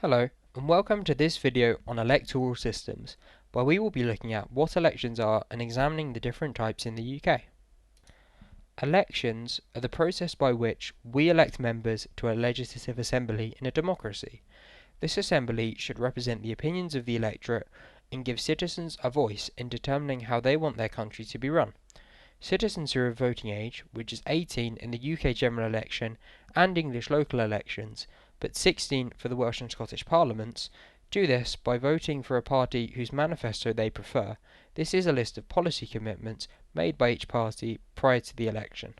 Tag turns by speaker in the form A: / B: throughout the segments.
A: Hello, and welcome to this video on electoral systems, where we will be looking at what elections are and examining the different types in the UK. Elections are the process by which we elect members to a legislative assembly in a democracy. This assembly should represent the opinions of the electorate and give citizens a voice in determining how they want their country to be run. Citizens who are of voting age, which is 18 in the UK general election and English local elections, but 16 for the Welsh and Scottish parliaments, do this by voting for a party whose manifesto they prefer. This is a list of policy commitments made by each party prior to the election.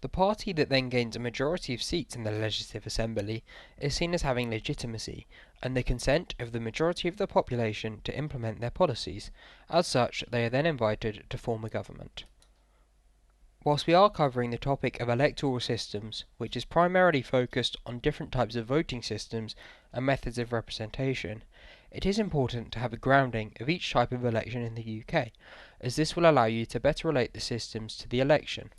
A: The party that then gains a majority of seats in the Legislative Assembly is seen as having legitimacy and the consent of the majority of the population to implement their policies. As such, they are then invited to form a government. Whilst we are covering the topic of electoral systems, which is primarily focused on different types of voting systems and methods of representation, it is important to have a grounding of each type of election in the UK, as this will allow you to better relate the systems to the election.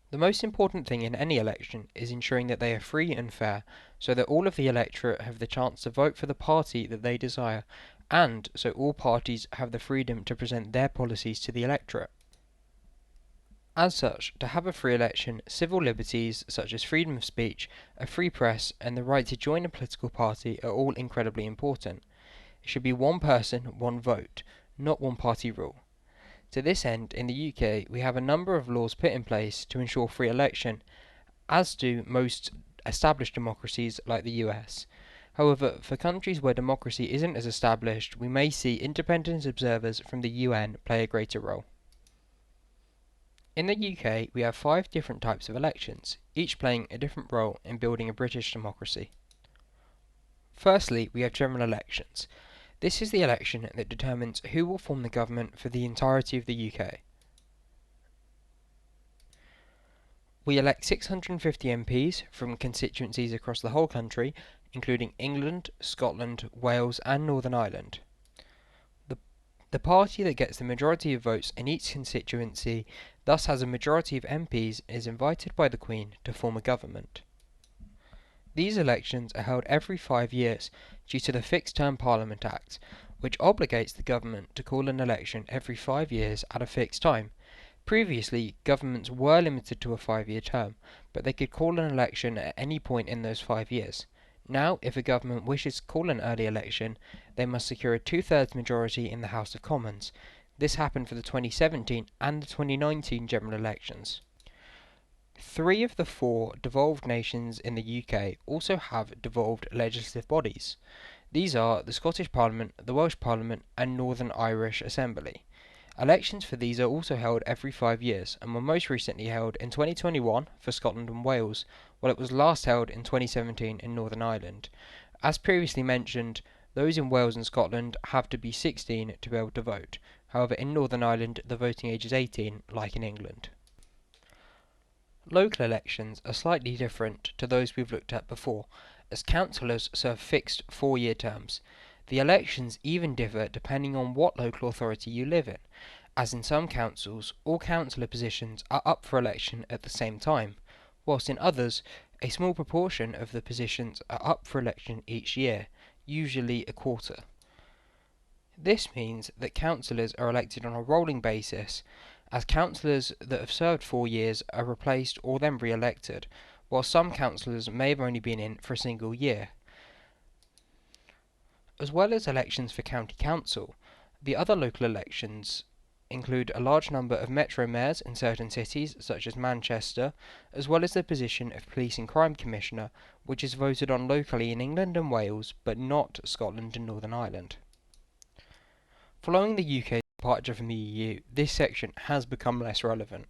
A: The most important thing in any election is ensuring that they are free and fair, so that all of the electorate have the chance to vote for the party that they desire, and so all parties have the freedom to present their policies to the electorate. As such, to have a free election, civil liberties such as freedom of speech, a free press, and the right to join a political party are all incredibly important. It should be one person, one vote, not one party rule. To this end, in the UK, we have a number of laws put in place to ensure free election, as do most established democracies like the US. However, for countries where democracy isn't as established, we may see independent observers from the UN play a greater role. In the UK, we have 5 different types of elections, each playing a different role in building a British democracy. Firstly, we have general elections. This is the election that determines who will form the government for the entirety of the UK. We elect 650 MPs from constituencies across the whole country, including England, Scotland, Wales and Northern Ireland. The party that gets the majority of votes in each constituency thus has a majority of MPs and is invited by the Queen to form a government. These elections are held every 5 years due to the Fixed Term Parliament Act, which obligates the government to call an election every 5 years at a fixed time. Previously, governments were limited to a 5-year term, but they could call an election at any point in those 5 years. Now, if a government wishes to call an early election, they must secure a 2/3 majority in the House of Commons. This happened for the 2017 and the 2019 general elections. 3 of the 4 devolved nations in the UK also have devolved legislative bodies. These are the Scottish Parliament, the Welsh Parliament and Northern Irish Assembly. Elections for these are also held every 5 years and were most recently held in 2021 for Scotland and Wales, while it was last held in 2017 in Northern Ireland. As previously mentioned, those in Wales and Scotland have to be 16 to be able to vote. However, in Northern Ireland the voting age is 18, like in England. Local elections are slightly different to those we've looked at before, as councillors serve fixed 4-year terms. The elections even differ depending on what local authority you live in, as in some councils, all councillor positions are up for election at the same time, whilst in others, a small proportion of the positions are up for election each year, usually a quarter. This means that councillors are elected on a rolling basis, as councillors that have served 4 years are replaced or then re-elected, while some councillors may have only been in for a single year. As well as elections for county council, the other local elections include a large number of metro mayors in certain cities, such as Manchester, as well as the position of Police and Crime Commissioner, which is voted on locally in England and Wales, but not Scotland and Northern Ireland. Following the UK's departure from the EU, this section has become less relevant.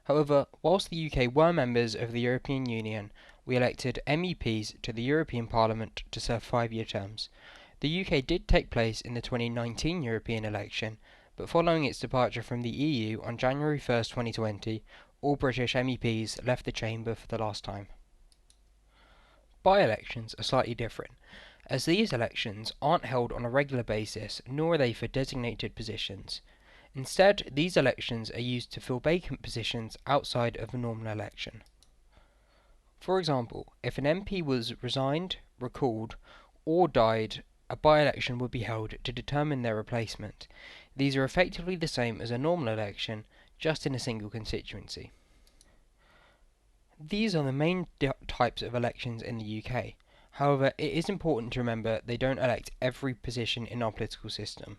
A: However, whilst the UK were members of the European Union, we elected MEPs to the European Parliament to serve 5-year terms. The UK did take place in the 2019 European election, but following its departure from the EU on January 1st, 2020, all British MEPs left the chamber for the last time. By-elections are slightly different, as these elections aren't held on a regular basis, nor are they for designated positions. Instead, these elections are used to fill vacant positions outside of a normal election. For example, if an MP was resigned, recalled, or died, a by-election would be held to determine their replacement. These are effectively the same as a normal election, just in a single constituency. These are the main types of elections in the UK. However, it is important to remember they don't elect every position in our political system.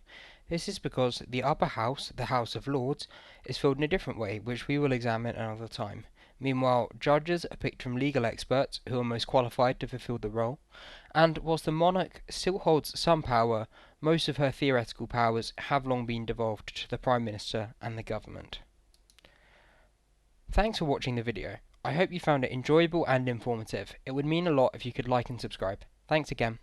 A: This is because the upper house, the House of Lords, is filled in a different way, which we will examine another time. Meanwhile, judges are picked from legal experts who are most qualified to fulfill the role, and whilst the monarch still holds some power, most of her theoretical powers have long been devolved to the Prime Minister and the government. Thanks for watching the video. I hope you found it enjoyable and informative. It would mean a lot if you could like and subscribe. Thanks again.